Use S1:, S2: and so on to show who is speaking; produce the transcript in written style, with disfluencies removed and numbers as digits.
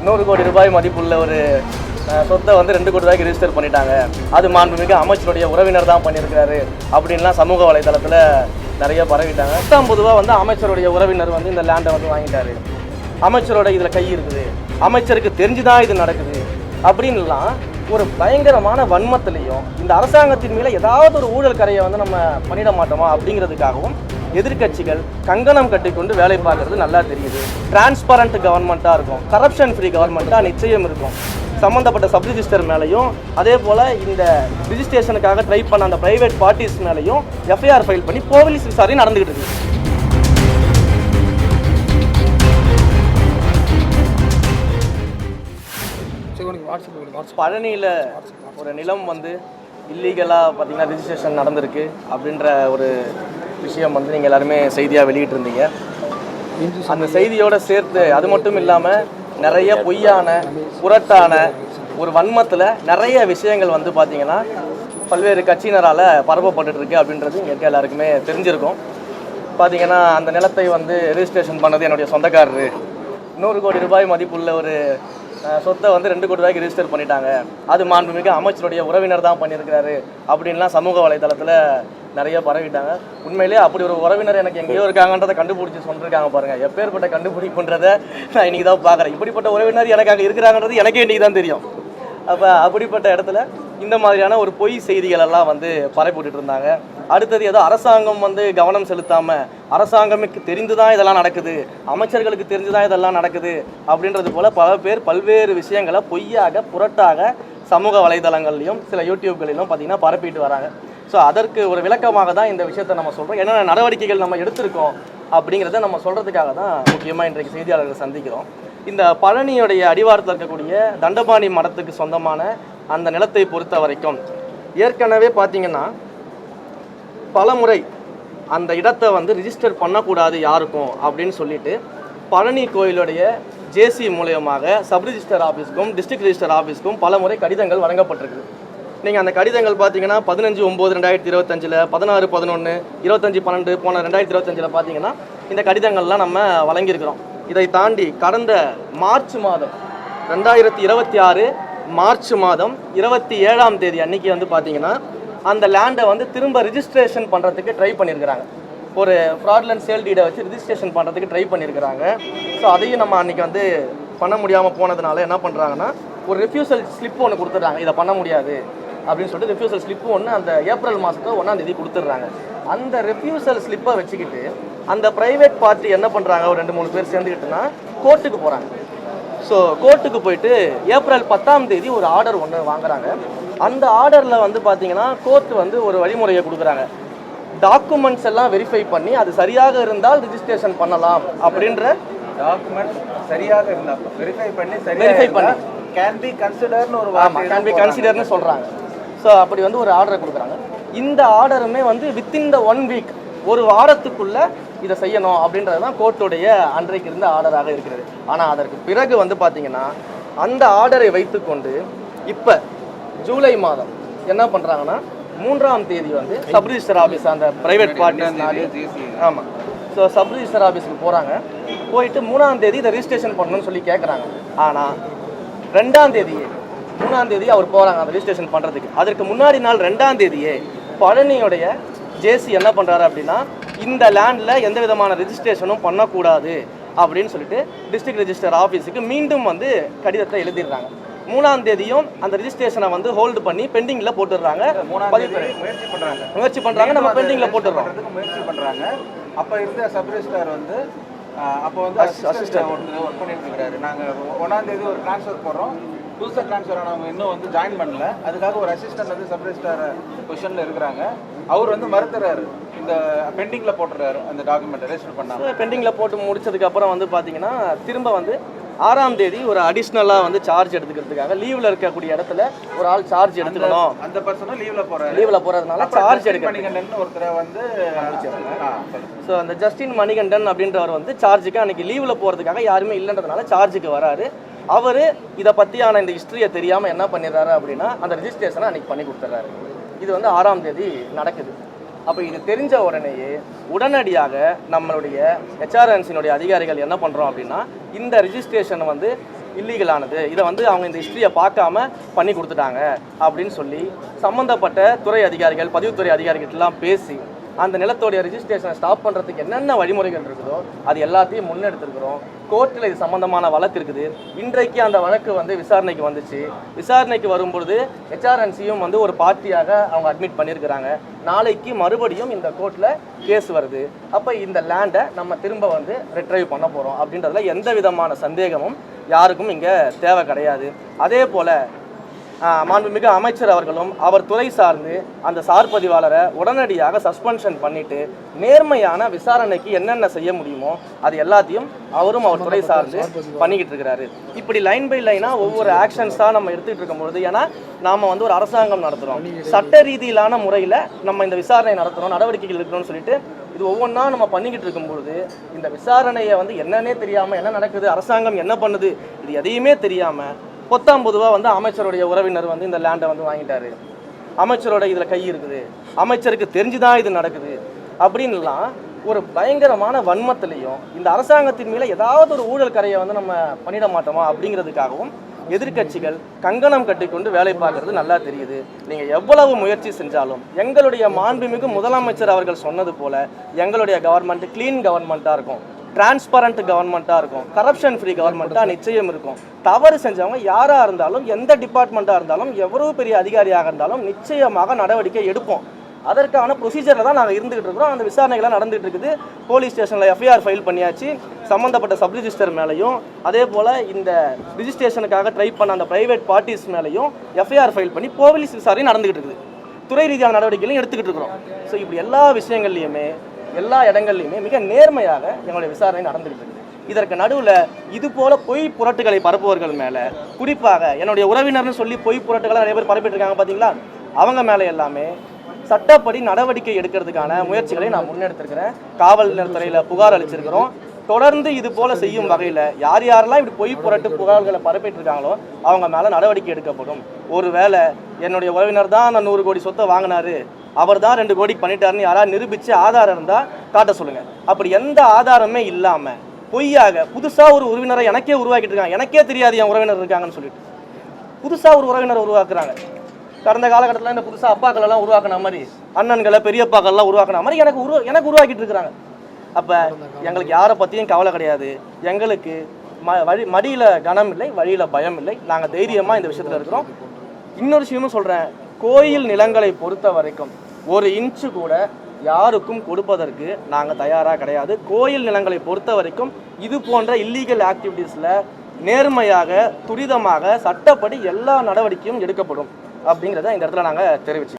S1: 100 கோடி ரூபாய் மதிப்புள்ள ஒரு சொத்தை வந்து 2 கோடி ரூபாய்க்கு ரிஜிஸ்டர் பண்ணிட்டாங்க. அது மாண்புமிகு அமைச்சருடைய உறவினர் தான் பண்ணியிருக்கிறாரு அப்படின்லாம் சமூக வலைதளத்தில் நிறைய பரவிட்டாங்க. பொதுவாக வந்து அமைச்சருடைய உறவினர் வந்து இந்த லேண்டை வந்து வாங்கிட்டாரு, அமைச்சரோட இதில் கை இருக்குது, அமைச்சருக்கு தெரிஞ்சுதான் இது நடக்குது அப்படின்லாம் ஒரு பயங்கரமான வன்மத்திலையும் இந்த அரசாங்கத்தின் மேலே ஏதாவது ஒரு ஊழல் கரையை வந்து நம்ம பண்ணிட மாட்டோமா அப்படிங்கிறதுக்காகவும் எதிர்கட்சிகள் கங்கணம் கட்டிக்கொண்டு வேலை பார்க்கறது நல்லா தெரியுது. டிரான்ஸ்பரண்ட் கவர்மெண்ட்டாக இருக்கும், கரப்ஷன் ஃப்ரீ கவர்மெண்ட்டாக நிச்சயம் இருக்கும். சம்மந்தப்பட்ட சப் ரிஜிஸ்டர் மேலேயும் அதே போல் இந்த ரிஜிஸ்ட்ரேஷனுக்காக ட்ரை பண்ண அந்த ப்ரைவேட் பார்ட்டிஸ் மேலேயும் எஃப்ஐஆர் ஃபைல் பண்ணி போலீஸ் விசாரணை நடந்துகிட்டு இருக்கு. பழனியில் ஒரு நிலம் வந்து இல்லீகலாக பார்த்தீங்கன்னா ரிஜிஸ்ட்ரேஷன் நடந்திருக்கு அப்படின்ற ஒரு விஷயம் வந்து நீங்கள் எல்லாருமே செய்தியாக வெளியிட்டிருந்தீங்க. அந்த செய்தியோடு சேர்த்து அது மட்டும் இல்லாமல் நிறைய பொய்யான புரட்டான ஒரு வன்மத்தில் நிறைய விஷயங்கள் வந்து பார்த்திங்கன்னா பல்வேறு கட்சியினரால் பரப்பப்பட்டுருக்கு அப்படின்றது இங்கே எல்லாருக்குமே தெரிஞ்சிருக்கும். பார்த்திங்கன்னா அந்த நிலத்தை வந்து ரிஜிஸ்ட்ரேஷன் பண்ணது என்னுடைய சொந்தக்காரரு, 100 கோடி ரூபாய் மதிப்புள்ள ஒரு சொத்தை வந்து 2 கோடி ரூபாய்க்கு ரிஜிஸ்டர் பண்ணிட்டாங்க, அது மாண்புமிகு அமைச்சருடைய உறவினர் தான் பண்ணியிருக்கிறாரு அப்படின்லாம் சமூக வலைதளத்தில் நிறைய பரவிட்டாங்க. உண்மையிலே அப்படி ஒரு உறவினர் எனக்கு எங்கேயோ இருக்காங்கன்றதை கண்டுபிடிச்சி சொல்லியிருக்காங்க பாருங்கள். எப்பேற்பட்ட கண்டுபிடிப்புன்றதை நான் இன்றைக்கி தான் பார்க்குறேன். இப்படிப்பட்ட உறவினர் எனக்கு அங்கே இருக்கிறாங்கன்றது எனக்கே இன்றைக்கி தான் தெரியும். அப்போ அப்படிப்பட்ட இடத்துல இந்த மாதிரியான ஒரு பொய் செய்திகள் எல்லாம் வந்து பரப்பிவிட்டு இருந்தாங்க. அடுத்தது ஏதோ அரசாங்கம் வந்து கவனம் செலுத்தாமல் அரசாங்கமுக்கு தெரிந்து தான் இதெல்லாம் நடக்குது, அமைச்சர்களுக்கு தெரிஞ்சு தான் இதெல்லாம் நடக்குது அப்படின்றது போல் பல பேர் பல்வேறு விஷயங்களை பொய்யாக புரட்டாக சமூக வலைதளங்கள்லையும் சில யூடியூப்களிலும் பார்த்திங்கன்னா பரப்பிட்டு வராங்க. ஸோ அதற்கு ஒரு விளக்கமாக தான் இந்த விஷயத்தை நம்ம சொல்கிறோம். என்னென்ன நடவடிக்கைகள் நம்ம எடுத்திருக்கோம் அப்படிங்கிறத நம்ம சொல்கிறதுக்காக தான் முக்கியமாக இன்றைக்கு செய்தியாளர்கள் சந்திக்கிறோம். இந்த பழனியுடைய அடிவாரத்தில் இருக்கக்கூடிய தண்டபாணி மடத்துக்கு சொந்தமான அந்த நிலத்தை பொறுத்த வரைக்கும் ஏற்கனவே பார்த்திங்கன்னா பல முறை அந்த இடத்தை வந்து ரிஜிஸ்டர் பண்ணக்கூடாது யாருக்கும் அப்படின்னு சொல்லிட்டு பழனி கோயிலுடைய ஜேசி மூலயமாக சப் ரிஜிஸ்டர் ஆஃபீஸ்க்கும் டிஸ்ட்ரிக்ட் ரிஜிஸ்டர் ஆஃபீஸ்க்கும் பல முறை கடிதங்கள் வழங்கப்பட்டிருக்குது. நீங்கள் அந்த கடிதங்கள் பார்த்தீங்கன்னா 15/9/2025, 16/11, 25/12 போன 2025 பார்த்தீங்கன்னா இந்த கடிதங்கள்லாம் நம்ம வழங்கியிருக்கிறோம். இதை தாண்டி கடந்த மார்ச் மாதம் 2026 மார்ச் மாதம் 27ஆம் தேதி அன்னைக்கு வந்து பார்த்தீங்கன்னா அந்த லேண்டை வந்து திரும்ப ரிஜிஸ்ட்ரேஷன் பண்ணுறதுக்கு ட்ரை பண்ணியிருக்கிறாங்க. ஒரு ஃப்ராட்லண்ட் சேல் டீடை வச்சு ரிஜிஸ்ட்ரேஷன் பண்ணுறதுக்கு ட்ரை பண்ணியிருக்கிறாங்க. ஸோ அதையும் நம்ம அன்றைக்கி வந்து பண்ண முடியாமல் போனதுனால என்ன பண்ணுறாங்கன்னா ஒரு ரெஃப்யூசல் ஸ்லிப் ஒன்று கொடுத்துட்றாங்க. இதை பண்ண முடியாது அப்படின்னு சொல்லிட்டு ரெஃப்யூசல் ஸ்லிப்பு ஒன்று அந்த ஏப்ரல் மாதத்தில் 1ஆம் தேதி கொடுத்துட்றாங்க. அந்த ரெஃப்யூசல் ஸ்லிப்பை வச்சுக்கிட்டு அந்த ப்ரைவேட் பார்ட்டி என்ன பண்ணுறாங்க, ஒரு 2-3 பேர் சேர்ந்துக்கிட்டுனா கோர்ட்டுக்கு போகிறாங்க. ஸோ கோர்ட்டுக்கு போயிட்டு ஏப்ரல் 10ஆம் தேதி ஒரு ஆர்டர் ஒன்று வாங்குறாங்க. அந்த ஆர்டரில் வந்து பார்த்தீங்கன்னா கோர்ட் வந்து ஒரு வழிமுறையை கொடுக்குறாங்க. டாக்குமெண்ட்ஸ் எல்லாம் வெரிஃபை பண்ணி அது சரியாக இருந்தால் ரிஜிஸ்ட்ரேஷன் பண்ணலாம் அப்படின்ற
S2: டாக்குமெண்ட் சரியாக இருந்தால் வெரிஃபை பண்ணி கேன் பி கன்சிடர்னு ஒரு
S1: கேன் பி கன்சிடர்னு சொல்கிறாங்க. ஸோ அப்படி வந்து ஒரு ஆர்டரை கொடுக்குறாங்க. இந்த ஆர்டருமே வந்து வித்தின் த 1 வீக், ஒரு வாரத்துக்குள்ளே இதை செய்யணும் அப்படின்றது தான் கோர்ட்டுடைய அன்றைக்கு இருந்த ஆர்டராக இருக்கிறது. ஆனால் அதற்கு பிறகு வந்து பார்த்திங்கன்னா அந்த ஆர்டரை வைத்துக்கொண்டு இப்போ ஜூலை மாதம் என்ன பண்ணுறாங்கன்னா 3ஆம் தேதி வந்து சப் ரிஜிஸ்டர் ஆஃபீஸ் அந்த ப்ரைவேட் பார்ட்டிஸ் ஆமாம் ஸோ சப் ரிஜிஸ்டர் ஆஃபீஸுக்கு போகிறாங்க. போயிட்டு 3ஆம் தேதி இதை ரிஜிஸ்ட்ரேஷன் பண்ணணும்னு சொல்லி கேட்குறாங்க. ஆனால் 2ஆம் தேதியே 3ஆம் தேதி அவர் போகிறாங்க அந்த ரிஜிஸ்ட்ரேஷன் பண்ணுறதுக்கு. அதற்கு முன்னாடி நாள் 2ஆம் தேதியே பழனியுடைய ஜேசி என்ன பண்ணுறாரு அப்படின்னா இந்த லேண்டில் எந்த விதமான ரிஜிஸ்ட்ரேஷனும் பண்ணக்கூடாது அப்படின்னு சொல்லிட்டு டிஸ்ட்ரிக்ட் ரிஜிஸ்டர் ஆஃபீஸுக்கு மீண்டும் வந்து கடிதத்தை எழுதிடுறாங்க. 3ஆம் தேதியும் அந்த ரிஜிஸ்ட்ரேஷனை வந்து ஹோல்டு பண்ணி பெண்டிங்கில் போட்டுடுறாங்க. முயற்சி பண்ணுறாங்க, நம்ம பெண்டிங்கில் போட்டுடுறோம்.
S2: முயற்சி பண்ணுறாங்க. அப்போ இருந்த சப் ரிஜிஸ்டர் வந்து அப்போ வந்து அசிஸ்டன்ட் ஒர்க் பண்ணிட்டு இருக்கிறாரு. நாங்கள் 1ஆம் தேதி ஒரு ட்ரான்ஸ்ஃபர் போடுறோம், புதுசாக ட்ரான்ஸ்ஃபர் ஆனவங்க இன்னும் வந்து ஜாயின் பண்ணல. அதுக்காக ஒரு அசிஸ்டன்ட் வந்து சப் ரிஜிஸ்டர் பொசிஷனில் இருக்கிறாங்க. அவர் வந்து மறுத்துறாரு, இந்த பெண்டிங்கில் போட்டுறாரு அந்த டாக்குமெண்ட்டை ரெஜிஸ்டர் பண்ணாங்க.
S1: பெண்டிங்கில் போட்டு முடிச்சதுக்கப்புறம் வந்து பார்த்தீங்கன்னா திரும்ப வந்து 6ஆம் தேதி ஒரு அடிஷ்னலாக வந்து சார்ஜ் எடுத்துக்கிறதுக்காக லீவில் இருக்கக்கூடிய இடத்துல ஒரு ஆள் சார்ஜ் எடுத்துக்கணும்.
S2: அந்த பர்சனும் லீவில்
S1: போகிறதுனால சார்ஜ்
S2: மணிகண்டன் ஒருத்தரை வந்து
S1: ஸோ அந்த ஜஸ்டின் மணிகண்டன் அப்படின்றவர் வந்து சார்ஜுக்கு அன்றைக்கி லீவில் போகிறதுக்காக யாருமே இல்லைன்றதுனால சார்ஜுக்கு வராரு. அவர் இதை பற்றியான இந்த ஹிஸ்ட்ரியை தெரியாமல் என்ன பண்ணிடுறாரு அப்படின்னா அந்த ரிஜிஸ்ட்ரேஷனை அன்றைக்கி பண்ணி கொடுத்துட்றாரு. இது வந்து 6ஆம் தேதி நடக்குது. அப்போ இது தெரிஞ்ச உடனேயே உடனடியாக நம்மளுடைய ஹெச்ஆர்என்சியினுடைய அதிகாரிகள் என்ன பண்ணுறோம் அப்படின்னா இந்த ரிஜிஸ்ட்ரேஷனை வந்து இல்லீகலானது, இதை வந்து அவங்க இந்த ஹிஸ்ட்ரியை பார்க்காம பண்ணி கொடுத்துட்டாங்க அப்படின்னு சொல்லி சம்மந்தப்பட்ட துறை அதிகாரிகள், பதிவுத்துறை அதிகாரிகிட்டலாம் பேசி அந்த நிலத்தோடைய ரிஜிஸ்ட்ரேஷனை ஸ்டாப் பண்ணுறதுக்கு என்னென்ன வழிமுறைகள் இருக்குதோ அது எல்லாத்தையும் முன்னெடுத்துருக்குறோம். கோர்ட்டில் இது சம்மந்தமான வழக்கு இருக்குது. இன்றைக்கு அந்த வழக்கு வந்து விசாரணைக்கு வந்துச்சு. விசாரணைக்கு வரும்பொழுது ஹெச்ஆர்என்சியும் வந்து ஒரு பார்ட்டியாக அவங்க அட்மிட் பண்ணியிருக்கிறாங்க. நாளைக்கு மறுபடியும் இந்த கோர்ட்டில் கேஸ் வருது. அப்போ இந்த லேண்டை நம்ம திரும்ப வந்து ரிட்ரைவ் பண்ண போகிறோம் அப்படின்றதுல எந்த விதமான சந்தேகமும் யாருக்கும் இங்கே தேவை கிடையாது. அதே போல் மாண்புமிகு அமைச்சர் அவர்களும் அவர் துறை சார்ந்து அந்த சார் பதிவாளரை உடனடியாக சஸ்பென்ஷன் பண்ணிட்டு நேர்மையான விசாரணைக்கு என்னென்ன செய்ய முடியுமோ அது எல்லாத்தையும் அவரும் அவர் துறை சார்ந்து பண்ணிக்கிட்டு இருக்கிறாரு. இப்படி லைன் பை லைனாக ஒவ்வொரு ஆக்ஷன்ஸாக நம்ம எடுத்துகிட்டு இருக்கும்பொழுது, ஏன்னா நாம் வந்து ஒரு அரசாங்கம் நடத்துகிறோம், சட்ட ரீதியிலான முறையில் நம்ம இந்த விசாரணை நடத்துகிறோம், நடவடிக்கைகள் இருக்கணும்னு சொல்லிட்டு இது ஒவ்வொன்றா நம்ம பண்ணிக்கிட்டு இருக்கும்பொழுது இந்த விசாரணையை வந்து என்னன்னே தெரியாமல், என்ன நடக்குது, அரசாங்கம் என்ன பண்ணுது, இது எதையுமே தெரியாமல் பொத்தாம்பொதுவாக வந்து அமைச்சருடைய உறவினர் வந்து இந்த லேண்டை வந்து வாங்கிட்டாரு, அமைச்சரோட இதில் கை இருக்குது, அமைச்சருக்கு தெரிஞ்சுதான் இது நடக்குது அப்படின்லாம் ஒரு பயங்கரமான வன்மத்திலையும் இந்த அரசாங்கத்தின் மேலே ஏதாவது ஒரு ஊழல் கரையை வந்து நம்ம பண்ணிட மாட்டோமா அப்படிங்கிறதுக்காகவும் எதிர்கட்சிகள் கங்கணம் கட்டிக்கொண்டு வேலை பார்க்கறது நல்லா தெரியுது. நீங்கள் எவ்வளவு முயற்சி செஞ்சாலும் எங்களுடைய மாண்புமிகு முதலமைச்சர் அவர்கள் சொன்னது போல் எங்களுடைய கவர்மெண்ட் க்ளீன் கவர்மெண்ட்டாக இருக்கும், டிரான்ஸ்பரண்ட் கவர்மெண்ட்டாக இருக்கும், கரப்ஷன் ஃப்ரீ கவர்மெண்ட்டாக நிச்சயம் இருக்கும். தவறு செஞ்சவங்க யாராக இருந்தாலும், எந்த டிபார்ட்மெண்ட்டாக இருந்தாலும், எவ்வளவு பெரிய அதிகாரியாக இருந்தாலும் நிச்சயமாக நடவடிக்கை எடுப்போம். அதற்கான ப்ரொசீஜரில் தான் நாங்கள் இருந்துகிட்டு இருக்கிறோம். அந்த விசாரணைகள்லாம் நடந்துகிட்டு இருக்குது. போலீஸ் ஸ்டேஷனில் எஃப்ஐஆர் ஃபைல் பண்ணியாச்சு. சம்மந்தப்பட்ட சப் ரிஜிஸ்டர் மேலேயும் அதே போல் இந்த ரிஜிஸ்ட்ரேஷனுக்காக ட்ரை பண்ண அந்த ப்ரைவேட் பார்ட்டிஸ் மேலேயும் எஃப்ஐஆர் ஃபைல் பண்ணி போலீஸ் விசாரணை நடந்துகிட்டு இருக்குது. துறை ரீதியான நடவடிக்கைகளையும் எடுத்துக்கிட்டு இருக்கிறோம். ஸோ இப்படி எல்லா விஷயங்கள்லையுமே எல்லா இடங்கள்லையுமே மிக நேர்மையாக எங்களுடைய விசாரணை நடந்துகிட்டு இருக்குது. இதற்கு நடுவில் இது போல பொய் புரட்டுகளை பரப்புவர்கள் மேலே, குறிப்பாக என்னுடைய உறவினர்னு சொல்லி பொய் புரட்டுகளை நிறைய பேர் பரப்பிட்டு இருக்காங்க பார்த்தீங்களா, அவங்க மேலே எல்லாமே சட்டப்படி நடவடிக்கை எடுக்கிறதுக்கான முயற்சிகளை நான் முன்னெடுத்திருக்கிறேன். காவல்துறையில் புகார் அளிச்சிருக்கிறோம். தொடர்ந்து இது போல செய்யும் வகையில் யார் யாரெல்லாம் இப்படி பொய் புரட்டு புகார்களை பரப்பிட்டு இருக்காங்களோ அவங்க மேலே நடவடிக்கை எடுக்கப்படும். ஒருவேளை என்னுடைய உறவினர் தான் அந்த 100 கோடி சொத்தை வாங்கினாரு, அவர் தான் 2 கோடி பண்ணிட்டாருன்னு யாராவது நிரூபித்து ஆதாரம் இருந்தால் காட்ட சொல்லுங்கள். அப்படி எந்த ஆதாரமே இல்லாமல் பொய்யாக புதுசாக ஒரு உறவினரை எனக்கே உருவாக்கிட்டு இருக்காங்க. எனக்கே தெரியாது என் உறவினர் இருக்காங்கன்னு சொல்லிட்டு புதுசாக ஒரு உறவினரை உருவாக்குறாங்க. கடந்த காலகட்டத்தில் இந்த புதுசாக அப்பாக்களெல்லாம் உருவாக்கின மாதிரி, அண்ணன்களை பெரியப்பாக்கள்லாம் உருவாக்கின மாதிரி எனக்கு உருவாக்கிட்டு இருக்கிறாங்க. அப்போ எங்களுக்கு யாரை பற்றியும் கவலை கிடையாது. எங்களுக்கு மடியில் கனம் இல்லை, வழியில் பயம் இல்லை. நாங்கள் தைரியமாக இந்த விஷயத்தில் இருக்கிறோம். இன்னொரு விஷயமும் சொல்கிறேன், கோயில் நிலங்களை பொறுத்த வரைக்கும் 1 இன்ச்சு கூட யாருக்கும் கொடுப்பதற்கு நாங்கள் தயாராக கிடையாது. கோயில் நிலங்களை பொறுத்த வரைக்கும் இது போன்ற இல்லீகல் ஆக்டிவிட்டீஸில் நேர்மையாக, துரிதமாக, சட்டப்படி எல்லா நடவடிக்கையும் எடுக்கப்படும் அப்படிங்கிறத இந்த இடத்துல நாங்கள் தெரிவிச்சோம்.